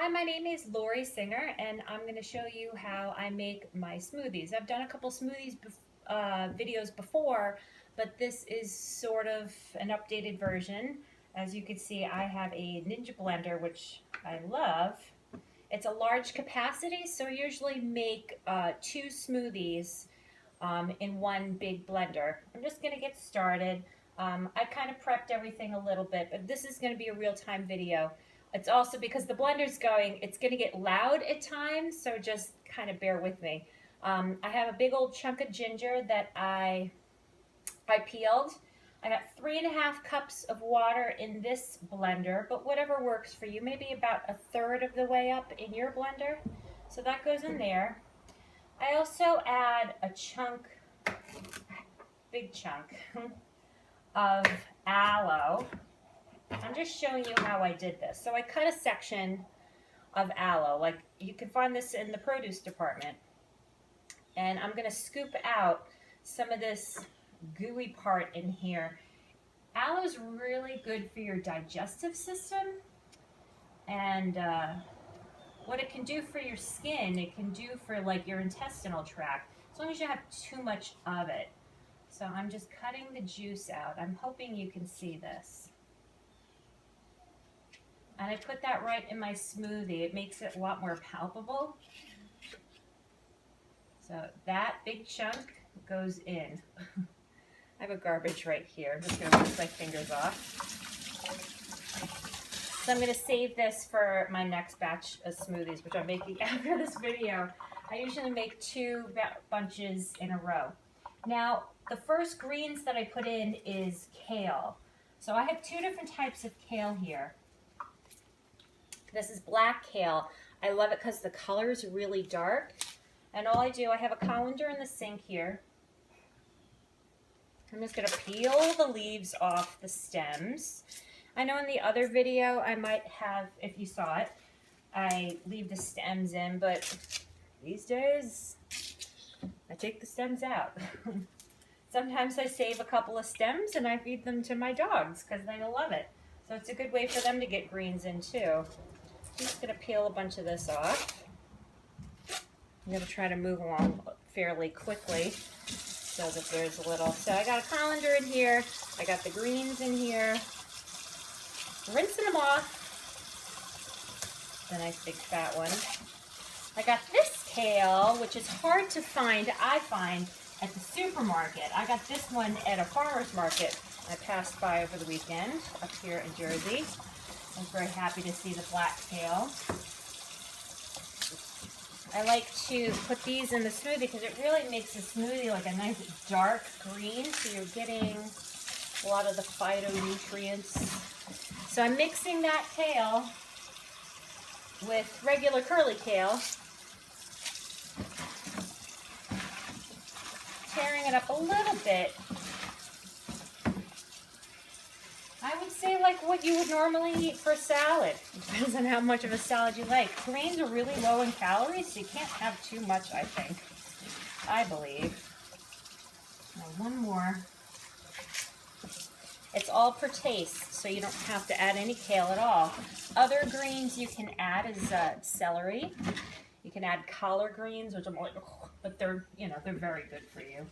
Hi, my name is Lori Singer, and I'm going to show you how I make my smoothies. I've done a couple videos before, but this is sort of an updated version. As you can see, I have a Ninja blender, which I love. It's a large capacity, so I usually make 2 smoothies in one big blender. I'm just going to get started. I kind of prepped everything a little bit, but this is going to be a real-time video. It's also because the blender's going, it's going to get loud at times, so just kind of bear with me. I have a big old chunk of ginger that I peeled. I got 3½ cups of water in this blender, but whatever works for you, maybe about 1/3 of the way up in your blender. So that goes in there. I also add a big chunk of aloe. I'm just showing you how I did this. So I cut a section of aloe, like you can find this in the produce department. And I'm going to scoop out some of this gooey part in here. Aloe is really good for your digestive system, and what it can do for your skin, it can do for like your intestinal tract, as long as you have too much of it. So I'm just cutting the juice out. I'm hoping you can see this. And I put that right in my smoothie. It makes it a lot more palpable. So that big chunk goes in. I have a garbage right here. I'm just going to rinse my fingers off. So I'm going to save this for my next batch of smoothies, which I'm making after this video. I usually make 2 bunches in a row. Now, the first greens that I put in is kale. So I have 2 different types of kale here. This is black kale. I love it because the color is really dark. And all I do, I have a colander in the sink here. I'm just going to peel the leaves off the stems. I know in the other video I might have, if you saw it, I leave the stems in, but these days I take the stems out. Sometimes I save a couple of stems and I feed them to my dogs because they love it. So it's a good way for them to get greens in too. I'm just going to peel a bunch of this off. I'm going to try to move along fairly quickly so that there's a little. So I got a colander in here. I got the greens in here. Rinsing them off. The nice big fat one. I got this kale, which is hard to find, I find, at the supermarket. I got this one at a farmer's market I passed by over the weekend up here in Jersey. I was very happy to see the black kale. I like to put these in the smoothie because it really makes the smoothie like a nice dark green, so you're getting a lot of the phytonutrients. So I'm mixing that kale with regular curly kale, tearing it up a little bit. I would say like what you would normally eat for salad. It depends on how much of a salad you like. Greens are really low in calories, so you can't have too much, I think. I believe. Now one more. It's all per taste, so you don't have to add any kale at all. Other greens you can add is celery. You can add collard greens, which I'm like, oh, but they're, they're very good for you.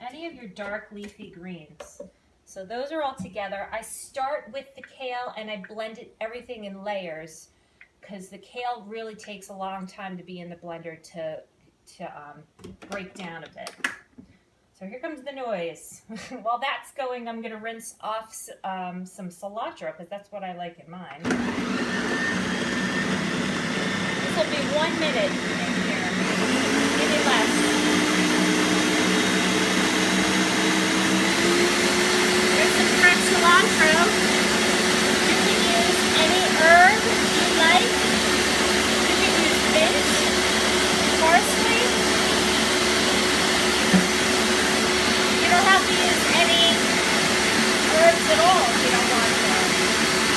Any of your dark leafy greens. So those are all together. I start with the kale and I blend everything in layers because the kale really takes a long time to be in the blender to break down a bit. So here comes the noise. While that's going, I'm going to rinse off some cilantro because that's what I like in mine. This will be 1 minute in here, maybe less. There's some fresh cilantro. You can use any herb you like. You can use mint, parsley. You don't have to use any herbs at all if you don't want to.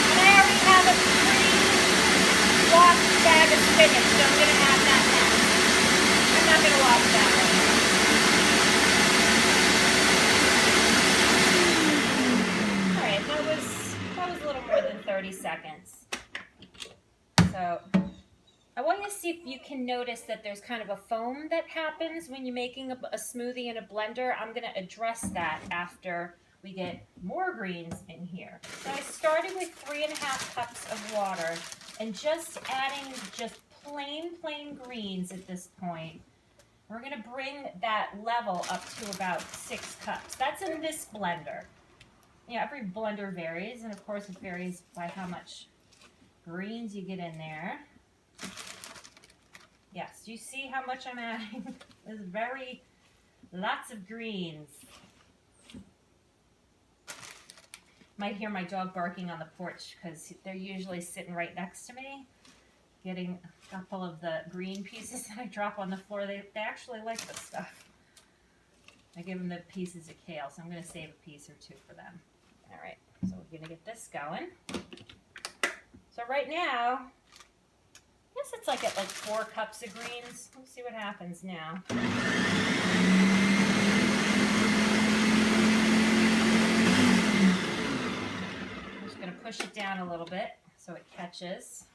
And I already have a pre-washed bag of spinach, so I'm going to add that now. I'm not going to wash that one. Alright, that was a little more than 30 seconds. So I want you to see if you can notice that there's kind of a foam that happens when you're making a smoothie in a blender. I'm going to address that after we get more greens in here. So I started with 3.5 cups of water and just adding just plain greens at this point. We're going to bring that level up to about 6 cups. That's in this blender. Yeah, every blender varies, and of course it varies by how much greens you get in there. Yes, you see how much I'm adding? There's lots of greens. Might hear my dog barking on the porch because they're usually sitting right next to me, getting a couple of the green pieces that I drop on the floor. They actually like this stuff. I give them the pieces of kale, so I'm going to save a piece or two for them. All right, so we're going to get this going. So right now, I guess it's like at like 4 cups of greens. We'll see what happens now. I'm just going to push it down a little bit so it catches.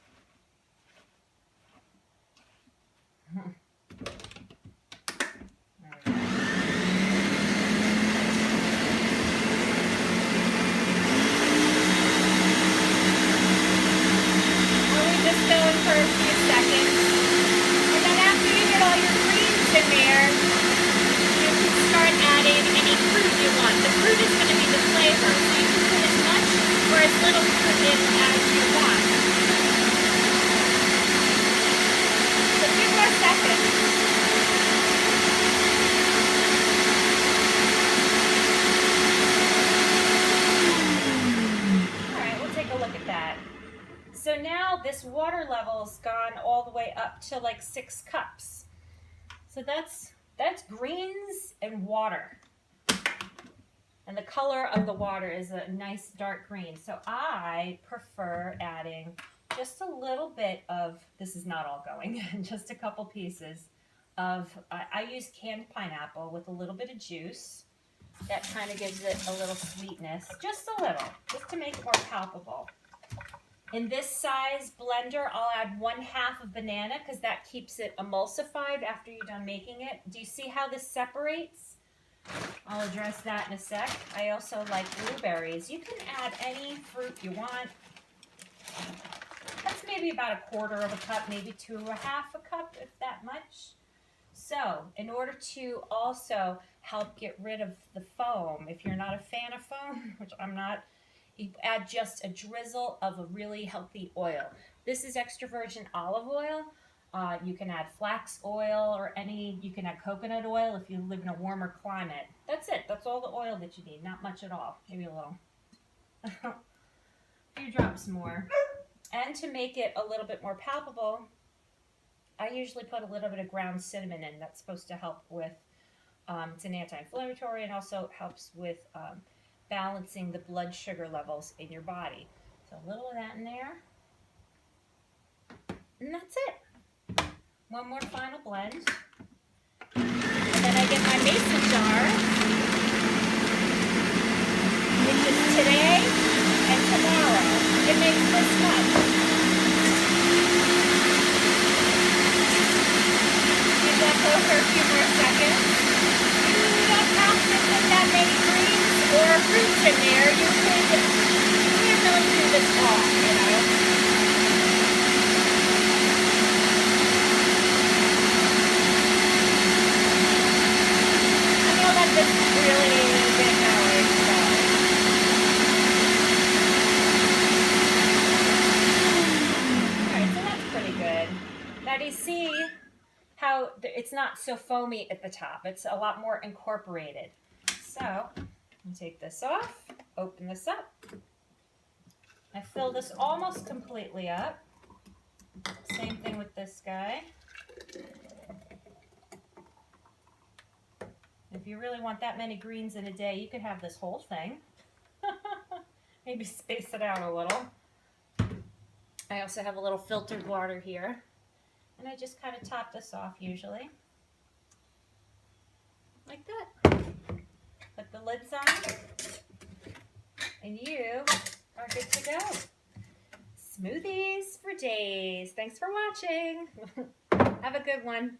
For a few seconds, and then after you get all your greens in there, you can start adding any fruit you want. The fruit is going to be the flavor, so you can put as much or as little fruit in as you want. So a few more seconds. All right, we'll take a look at that. So now this water level's gone all the way up to like 6 cups. So that's greens and water. And the color of the water is a nice dark green. So I prefer adding just a little bit of, this is not all going, just a couple pieces of, I use canned pineapple with a little bit of juice. That kind of gives it a little sweetness, just a little, just to make it more palpable. In this size blender, I'll add 1/2 of banana because that keeps it emulsified after you're done making it. Do you see how this separates? I'll address that in a sec. I also like blueberries. You can add any fruit you want. That's maybe about 1/4 of a cup, maybe 2.5 a cup, if that much. So, in order to also help get rid of the foam, if you're not a fan of foam, which I'm not, you add just a drizzle of a really healthy oil. This is extra virgin olive oil. You can add flax oil or you can add coconut oil if you live in a warmer climate. That's it. That's all the oil that you need. Not much at all. Maybe a little. A few drops more. And to make it a little bit more palpable, I usually put a little bit of ground cinnamon in. That's supposed to help with, it's an anti-inflammatory and also helps with balancing the blood sugar levels in your body. So a little of that in there. And that's it. One more final blend. And then I get my mason jar, which is today and tomorrow. It makes this much. Leave that go for a few more seconds. You don't have to put that many greens or fruits in there. You can't really do this all, you know. This is really big hours, so. Alright, so that's pretty good. Now do you see how it's not so foamy at the top? It's a lot more incorporated. So, I'll take this off, open this up. I fill this almost completely up. Same thing with this guy. If you really want that many greens in a day, you could have this whole thing. Maybe space it out a little. I also have a little filtered water here. And I just kind of top this off usually. Like that. Put the lids on. And you are good to go. Smoothies for days. Thanks for watching. Have a good one.